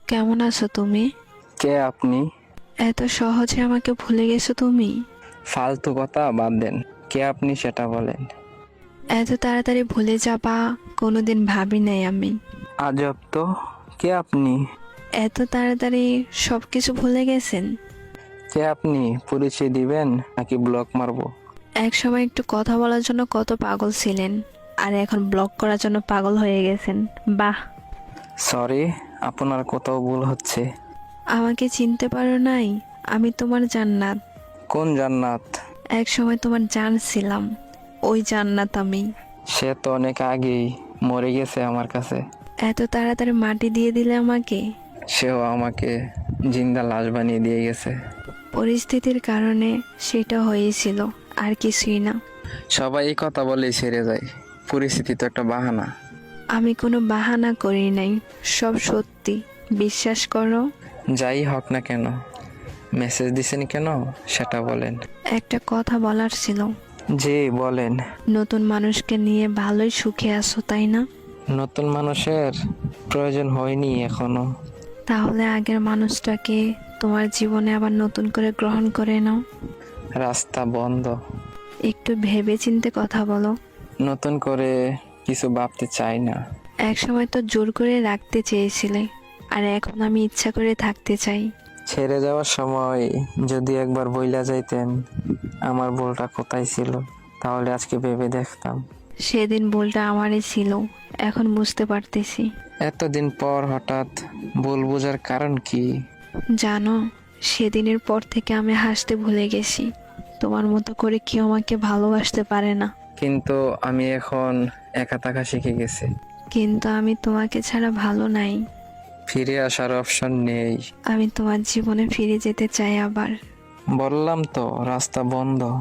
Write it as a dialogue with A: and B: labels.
A: কেমন আছো তুমি?
B: কে আপনি?
A: এত সহজে আমাকে ভুলে গেছো তুমি?
B: ফালতু কথা বাদ দেন। কে আপনি সেটা বলেন।
A: এত তাড়াতাড়ি ভুলে যাবা কোনোদিন ভাবি নাই আমি।
B: আজব তো। কে আপনি?
A: এত তাড়াতাড়ি সবকিছু ভুলে গেছেন?
B: কে আপনি? পরিচয় দিবেন নাকি ব্লক মারবো?
A: এক সময় একটু কথা বলার জন্য কত পাগল ছিলেন, আর এখন ব্লক করার জন্য পাগল হয়ে গেছেন। বাহ।
B: সরি, আপনার কোথাও ভুল হচ্ছে।
A: আমাকে চিনতে পারো নাই? আমি তোমার জান্নাত।
B: কোন জান্নাত?
A: এক সময় তোমার জান ছিলাম, ওই জান্নাত আমি।
B: সে তো অনেক আগেই মরে গেছে আমার কাছে।
A: এত তাড়াতাড়ি মাটি দিয়ে দিলে আমাকে।
B: সেও আমাকে জিন্দা লাশ বানিয়ে দিয়ে গেছে।
A: পরিস্থিতির কারণে সেটা হয়েছিল, আর কিছুই না।
B: সবাই এই কথা বলেই ছেড়ে যায়। পরিস্থিতি তো একটা বাহানা।
A: আমি কোনো বাহানা করি নাই, সব সত্যি, বিশ্বাস করো।
B: যাই হোক না কেন, মেসেজ দিছেন কেন সেটা বলেন।
A: একটা কথা বলার ছিল।
B: জি বলেন।
A: নতুন মানুষকে নিয়ে ভালোই সুখে আছো, তাই না?
B: নতুন মানুষের প্রয়োজন হয়নি এখনো।
A: তাহলে আগের মানুষটাকে তোমার জীবনে আবার নতুন করে গ্রহণ করে নাও।
B: রাস্তা বন্ধ।
A: একটু ভেবে চিন্তে কথা বলো।
B: নতুন করে কিছু ভাবতে চাই না।
A: এক সময় তো জোর করে রাখতে চেয়েছিলে, আর এখন আমি ইচ্ছা করে থাকতে চাই।
B: ছেড়ে যাওয়ার সময় যদি একবার বইলা যাইতেন আমার ভুলটা কোথায় ছিল, তাহলে আজকে ভেবে দেখতাম।
A: সেদিন ভুলটা আমারই ছিল, এখন বুঝতে পারতেছি।
B: এতদিন পর হঠাৎ ভুল বোঝার কারণ কি?
A: জানো, সেদিনের পর থেকে আমি হাসতে ভুলে গেছি। তোমার মতো করে কেউ আমাকে ভালোবাসতে পারে না।
B: কিন্তু আমি এখন একা থাকা শিখে গেছি।
A: কিন্তু আমি তোমাকে ছাড়া ভালো নাই।
B: ফিরে আসার অপশন নেই।
A: আমি তোমার জীবনে ফিরে যেতে চাই আবার।
B: বললাম তো রাস্তা বন্ধ।